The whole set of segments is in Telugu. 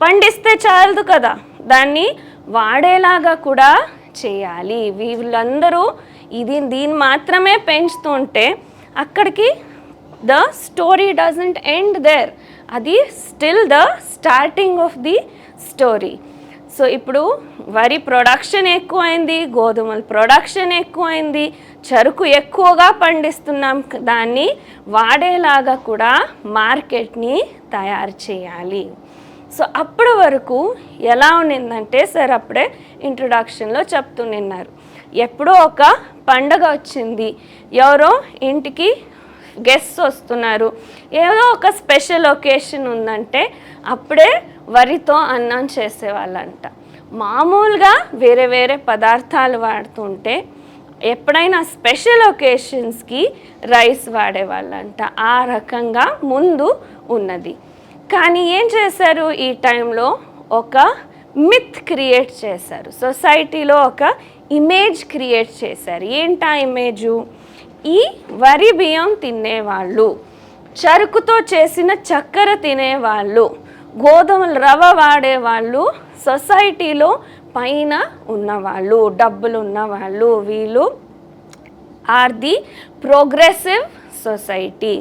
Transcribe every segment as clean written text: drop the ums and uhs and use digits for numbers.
పండిస్తే చాలదు కదా, దాన్ని వాడేలాగా కూడా చేయాలి. వీళ్ళందరూ దీన్ని మాత్రమే పెంచుతుంటే అక్కడికి the story doesn't end there, అది still the starting of the story. So ఇప్పుడు వరి ప్రొడక్షన్ ఎక్కువైంది, గోధుమల ప్రొడక్షన్ ఎక్కువైంది, చెరుకు ఎక్కువగా పండిస్తున్నాం, దాన్ని వాడేలాగా కూడా మార్కెట్ని తయారు చేయాలి. సో అప్పటి వరకు ఎలా ఉన్నిందంటే, సార్ అప్పుడే ఇంట్రొడక్షన్లో చెప్తున్నారు, ఎప్పుడో ఒక పండగ వచ్చింది, ఎవరో ఇంటికి గెస్ట్స్ వస్తున్నారు, ఏదో ఒక స్పెషల్ ఒకేషన్ ఉందంటే అప్పుడే వరితో అన్నం చేసేవాళ్ళంట. మామూలుగా వేరే వేరే పదార్థాలు వాడుతుంటే ఎప్పుడైనా స్పెషల్ ఒకేషన్స్కి రైస్ వాడేవాళ్ళంట. ఆ రకంగా ముందు ఉన్నది. కానీ ఏం చేశారు, ఈ టైంలో ఒక మిత్ క్రియేట్ చేశారు, సొసైటీలో ఒక ఇమేజ్ క్రియేట్ చేశారు. ఏంటా ఇమేజు, ఈ వరి బియ్యం తినేవాళ్ళు, చెరుకుతో చేసిన చక్కెర తినేవాళ్ళు, గోధుమల రవ్వ వాడేవాళ్ళు సొసైటీలో పైన ఉన్నవాళ్ళు, డబ్బులు ఉన్నవాళ్ళు, వీళ్ళు ఆర్ ది ప్రోగ్రెసివ్ సొసైటీ.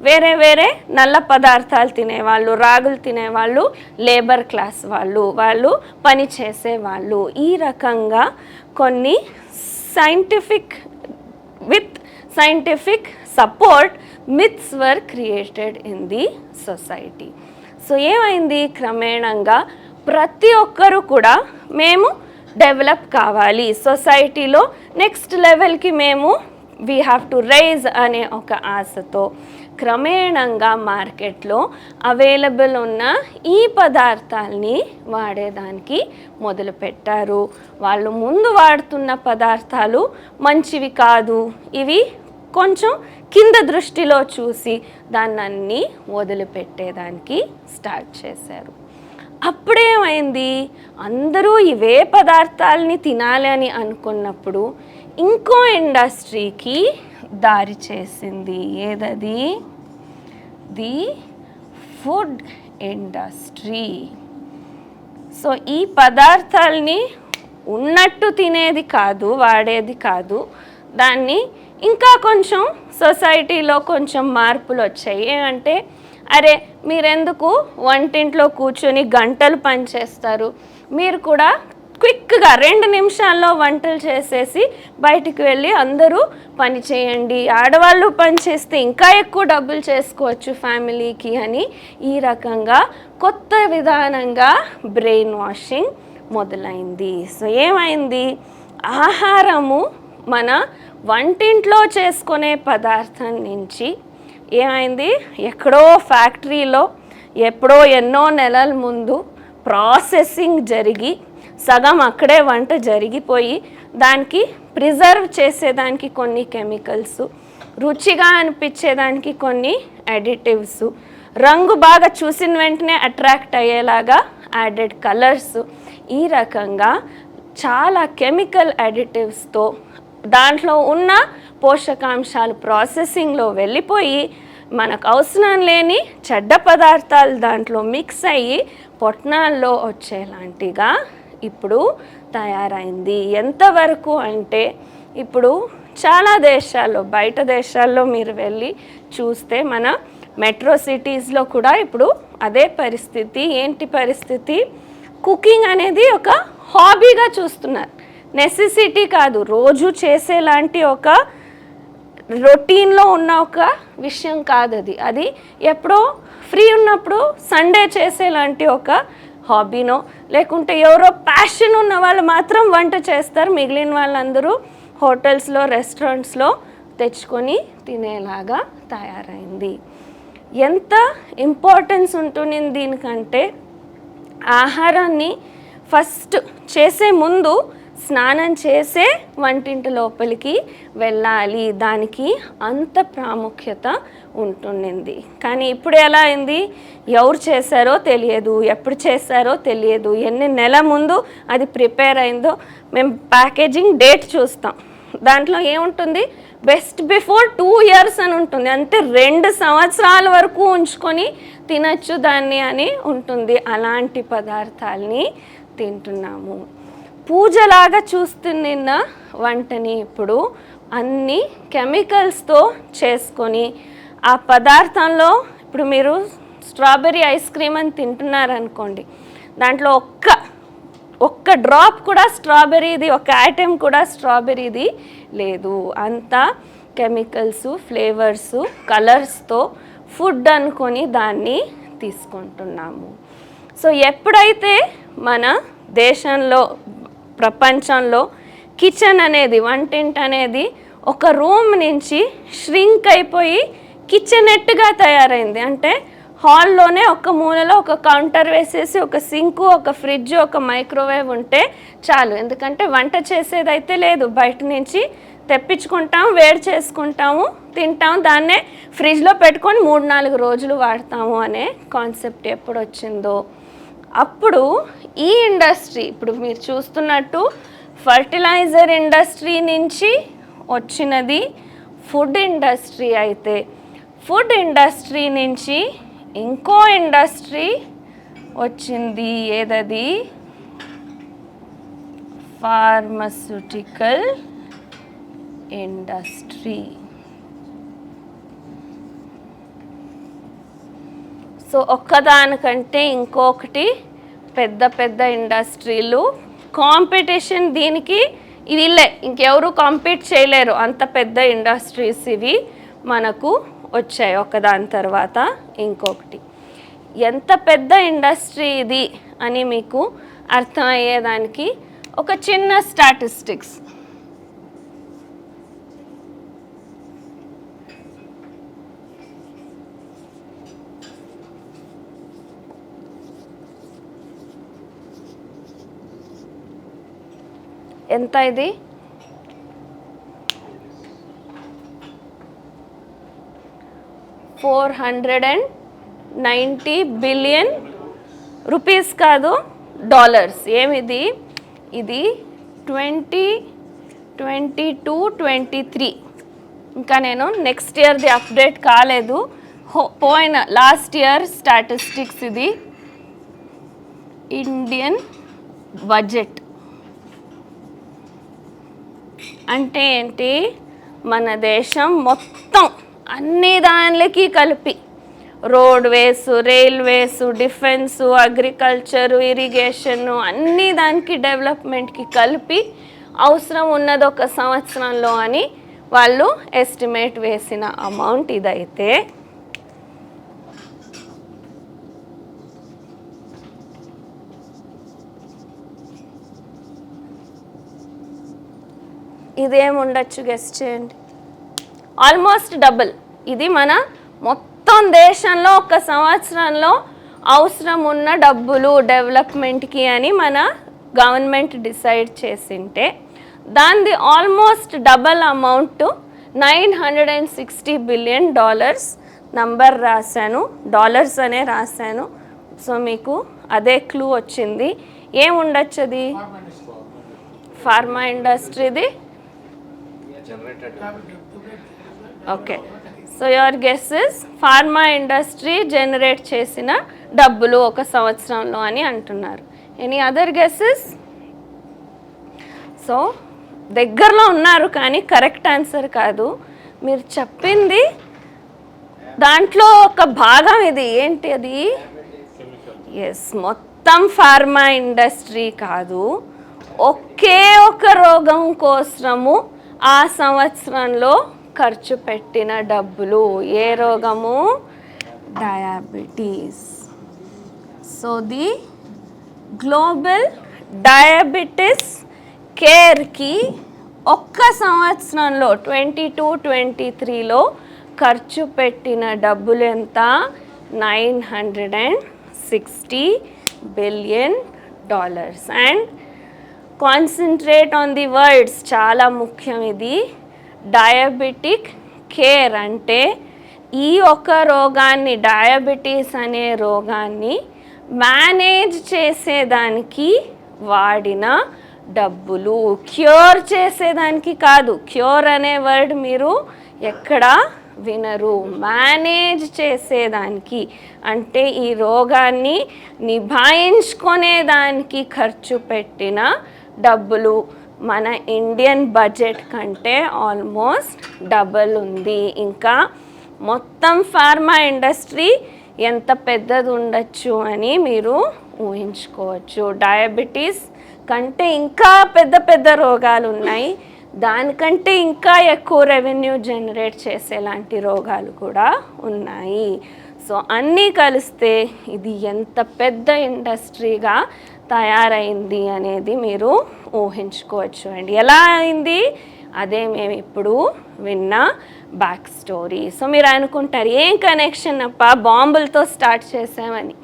వేరే వేరే నల్ల పదార్థాలు తినేవాళ్ళు, రాగులు తినేవాళ్ళు లేబర్ క్లాస్ వాళ్ళు, వాళ్ళు పని చేసేవాళ్ళు. ఈ రకంగా కొన్ని scientific support myths were created in the society. So ఏమైంది, క్రమేణంగా ప్రతి ఒక్కరు కూడా మేము డెవలప్ కావాలి, సొసైటీలో నెక్స్ట్ లెవెల్కి మేము వీ హ్యావ్ టు రైజ్ అనే ఒక ఆశతో క్రమేణంగా మార్కెట్లో అవైలబుల్ ఉన్న ఈ పదార్థాలని వాడేదానికి మొదలుపెట్టారు. వాళ్ళు ముందు వాడుతున్న పదార్థాలు మంచివి కాదు, ఇవి కొంచెం కింద దృష్టిలో చూసి దాన్ని వదిలిపెట్టేదానికి స్టార్ట్ చేశారు. అప్పుడేమైంది, అందరూ ఇవే పదార్థాలని తినాలి అని అనుకున్నప్పుడు ఇంకో ఇండస్ట్రీకి దారి చేసింది. ఏదది, ది ఫుడ్ ఇండస్ట్రీ. సో ఈ పదార్థాలని ఉన్నట్టు తినేది కాదు, వాడేది కాదు, దాన్ని ఇంకా కొంచెం సొసైటీలో కొంచెం మార్పులు వచ్చాయి. ఏమంటే, అరే మీరెందుకు వంటింట్లో కూర్చొని గంటలు పనిచేస్తారు, మీరు కూడా క్విక్గా 2 నిమిషాల్లో వంటలు చేసేసి బయటికి వెళ్ళి అందరూ పని చేయండి, ఆడవాళ్ళు పని చేస్తే ఇంకా ఎక్కువ డబ్బులు చేసుకోవచ్చు ఫ్యామిలీకి అని ఈ రకంగా కొత్త విధానంగా బ్రెయిన్ వాషింగ్ మొదలైంది. సో ఏమైంది, ఆహారము మన వంటింట్లో చేసుకునే పదార్థం నుంచి ఏమైంది, ఎక్కడో ఫ్యాక్టరీలో ఎప్పుడో ఎన్నో నెలల ముందు ప్రాసెసింగ్ జరిగి సగం అక్కడే వంట జరిగిపోయి దానికి ప్రిజర్వ్ చేసేదానికి కొన్ని కెమికల్స్, రుచిగా అనిపించేదానికి కొన్ని అడిటివ్స్, రంగు బాగా చూసిన వెంటనే అట్రాక్ట్ అయ్యేలాగా యాడెడ్ కలర్స్, ఈ రకంగా చాలా కెమికల్ అడిటివ్స్తో దాంట్లో ఉన్న పోషకాంశాలు ప్రాసెసింగ్లో వెళ్ళిపోయి మనకు అవసరం లేని చెడ్డ పదార్థాలు దాంట్లో మిక్స్ అయ్యి పొట్నాల్లో వచ్చేలాంటిగా ఇప్పుడు తయారైంది. ఎంతవరకు అంటే ఇప్పుడు చాలా దేశాల్లో, బయట దేశాల్లో మీరు వెళ్ళి చూస్తే మన మెట్రో సిటీస్లో కూడా ఇప్పుడు అదే పరిస్థితి. ఏంటి పరిస్థితి, కుకింగ్ అనేది ఒక హాబీగా చూస్తున్నారు, నెసెసిటీ కాదు, రోజు చేసేలాంటి ఒక రొటీన్లో ఉన్న ఒక విషయం కాదు అది. అది ఎప్పుడో ఫ్రీ ఉన్నప్పుడు సండే చేసేలాంటి ఒక హాబీనో, లేకుంటే ఎవరో ప్యాషన్ ఉన్న వాళ్ళు మాత్రం వంట చేస్తారు, మిగిలిన వాళ్ళందరూ హోటల్స్లో రెస్టారెంట్స్లో తెచ్చుకొని తినేలాగా తయారైంది. ఎంత ఇంపార్టెన్స్ ఉంటుంది దీనికంటే, ఆహారాన్ని ఫస్ట్ చేసే ముందు స్నానం చేసే వంటింటి లోపలికి వెళ్ళాలి, దానికి అంత ప్రాముఖ్యత ఉంటుండింది. కానీ ఇప్పుడు ఎలా అయింది, ఎవరు చేశారో తెలియదు, ఎప్పుడు చేశారో తెలియదు, ఎన్ని నెల ముందు అది ప్రిపేర్ అయిందో. మేము ప్యాకేజింగ్ డేట్ చూస్తాం, దాంట్లో ఏముంటుంది, బెస్ట్ బిఫోర్ 2 years అని ఉంటుంది, అంటే 2 సంవత్సరాల వరకు ఉంచుకొని తినచ్చు దాన్ని అని ఉంటుంది. అలాంటి పదార్థాలని తింటున్నాము. పూజలాగా చూస్తున్న వంటని ఇప్పుడు అన్ని కెమికల్స్తో చేసుకొని ఆ పదార్థంలో, ఇప్పుడు మీరు స్ట్రాబెర్రీ ఐస్ క్రీమ్ అని తింటున్నారనుకోండి, దాంట్లో ఒక్క డ్రాప్ కూడా స్ట్రాబెర్రీది, ఒక ఐటెం కూడా స్ట్రాబెర్రీది లేదు. అంతా కెమికల్స్, ఫ్లేవర్స్, కలర్స్తో ఫుడ్ అనుకొని దాన్ని తీసుకుంటున్నాము. సో ఎప్పుడైతే మన దేశంలో, ప్రపంచంలో కిచెన్ అనేది, వంటింటి అనేది ఒక రూమ్ నుంచి ష్రింక్ అయిపోయి కిచెనెట్గా తయారైంది. అంటే హాల్లోనే ఒక మూలలో ఒక కౌంటర్ వేసేసి ఒక సింకు, ఒక ఫ్రిడ్జ్, ఒక మైక్రోవేవ్ ఉంటే చాలు. ఎందుకంటే వంట చేసేదైతే లేదు, బయట నుంచి తెప్పించుకుంటాం, వేడి చేసుకుంటాము, తింటాం, దాన్నే ఫ్రిడ్జ్లో పెట్టుకొని 3-4 రోజులు వాడతాము అనే కాన్సెప్ట్ ఎప్పుడు వచ్చిందో అప్పుడు ఈ ఇండస్ట్రీ, ఇప్పుడు మీరు చూస్తున్నట్టు ఫర్టిలైజర్ ఇండస్ట్రీ నుంచి వచ్చినది ఫుడ్ ఇండస్ట్రీ అయితే, ఫుడ్ ఇండస్ట్రీ నుంచి ఇంకో ఇండస్ట్రీ వచ్చింది. ఏదది? Pharmaceutical industry. సో ఒక్కదానికంటే ఇంకొకటి పెద్ద పెద్ద ఇండస్ట్రీలు, కాంపిటీషన్ దీనికి వీళ్ళే, ఇంకెవరు కాంపీట్ చేయలేరు, అంత పెద్ద ఇండస్ట్రీస్ ఇవి మనకు వచ్చాయి ఒకదాని తర్వాత ఇంకొకటి. ఎంత పెద్ద ఇండస్ట్రీ ఇది అని మీకు అర్థమయ్యేదానికి ఒక చిన్న స్టాటిస్టిక్స్. ఎంత ఇది? 490 బిలియన్ రూపీస్ కాదు, డాలర్స్. ఏమిది? ఇది 2022-23, ఇంకా నేను నెక్స్ట్ ఇయర్ది అప్డేట్ కాలేదు, పోయిన లాస్ట్ ఇయర్ స్టాటిస్టిక్స్. ఇది ఇండియన్ బడ్జెట్ అంటే ఏంటి? మన దేశం మొత్తం అన్ని దానిలకి కలిపి, roadways, railways, defence, agriculture, irrigation, అన్ని దానికి డెవలప్మెంట్కి కలిపి అవసరం ఉన్నది ఒక సంవత్సరంలో అని వాళ్ళు ఎస్టిమేట్ వేసిన అమౌంట్ ఇదైతే, ఇదేముండొచ్చు గెస్ చేయండి? Almost double. ఇది మన మొత్తం దేశంలో ఒక సంవత్సరంలో అవసరం ఉన్న డబ్బులు డెవలప్మెంట్కి అని మన గవర్నమెంట్ డిసైడ్ చేసింటే, దానిది almost double amount 960 billion dollars. Number రాశాను, డాలర్స్ అనే రాశాను. సో మీకు అదే క్లూ వచ్చింది. ఏముండొచ్చు అది? ఫార్మా ఇండస్ట్రీది. Okay, so your guess is pharma industry generate చేసిన డబ్బులు ఒక సంవత్సరంలో అని అంటున్నారు. Any other guesses? సో దగ్గరలో ఉన్నారు కానీ కరెక్ట్ ఆన్సర్ కాదు. మీరు చెప్పింది దాంట్లో ఒక భాగం ఇది. ఏంటి అది? ఎస్, మొత్తం ఫార్మా ఇండస్ట్రీ కాదు, ఒకే ఒక రోగం కోసము ఆ సంవత్సరంలో ఖర్చు పెట్టిన డబ్బులు. ఏ రోగము? Diabetes. So the global diabetes కేర్కి ఒక్క సంవత్సరంలో 2022-23లో ఖర్చు పెట్టిన డబ్బులు ఎంత? 960 billion dollars. And concentrate on the words, చాలా ముఖ్యం ఇది. డయాబెటిక్ కేర్ అంటే ఈ ఒక రోగాన్ని, డయాబెటీస్ అనే రోగాన్ని మేనేజ్ చేసేదానికి వాడిన డబ్బులు. క్యూర్ చేసేదానికి కాదు, క్యూర్ అనే వర్డ్ మీరు ఎక్కడ వినరు. మేనేజ్ చేసేదానికి, అంటే ఈ రోగాన్ని నిభాయించుకునేదానికి ఖర్చు పెట్టిన డబ్బులు మన ఇండియన్ బడ్జెట్ కంటే ఆల్మోస్ట్ డబల్ ఉంది. ఇంకా మొత్తం ఫార్మా ఇండస్ట్రీ ఎంత పెద్దది ఉండొచ్చు అని మీరు ఊహించుకోవచ్చు. డయాబెటీస్ కంటే ఇంకా పెద్ద పెద్ద రోగాలు ఉన్నాయి, దానికంటే ఇంకా ఎక్కువ రెవెన్యూ జనరేట్ చేసేలాంటి రోగాలు కూడా ఉన్నాయి. సో అన్నీ కలిస్తే ఇది ఎంత పెద్ద ఇండస్ట్రీగా తయారైంది అనేది మీరు ఊహించుకోవచ్చు అండి. ఎలా అయింది అదే మేము ఇప్పుడు విన్న బ్యాక్ స్టోరీ. సో మీరు అనుకుంటారు ఏం కనెక్షన్ అప్ప, బాంబులతో స్టార్ట్ చేసామని.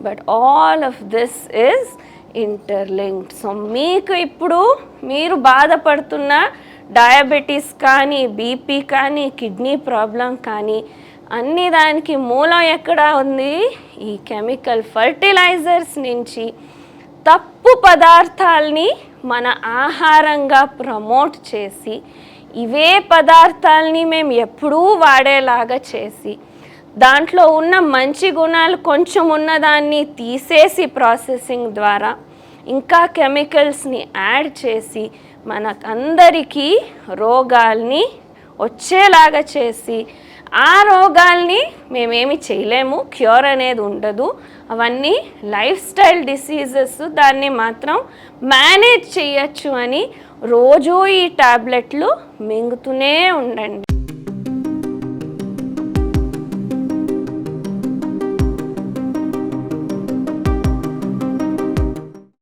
But all of this is interlinked. So మీకు ఇప్పుడు మీరు బాధపడుతున్న డయాబెటీస్ కానీ, బీపీ కానీ, కిడ్నీ ప్రాబ్లం కానీ, అన్ని దానికి మూలం ఎక్కడ ఉంది? ఈ కెమికల్ ఫర్టిలైజర్స్ నుంచి తప్పు పదార్థాలని మన ఆహారంగా ప్రమోట్ చేసి, ఇవే పదార్థాలని మేము ఎప్పుడూ వాడేలాగా చేసి, దాంట్లో ఉన్న మంచి గుణాలు కొంచెం ఉన్నదాన్ని తీసేసి ప్రాసెసింగ్ ద్వారా ఇంకా కెమికల్స్ని యాడ్ చేసి మనకందరికీ రోగాల్ని వచ్చేలాగా చేసి, ఆ రోగాల్ని మేమేమి చేయలేము, క్యూర్ అనేది ఉండదు, అవన్నీ లైఫ్ స్టైల్ డిసీజెస్, దాన్ని మాత్రం మేనేజ్ చేయొచ్చు అని రోజూ ఈ టాబ్లెట్లు మింగుతూనే ఉండండి.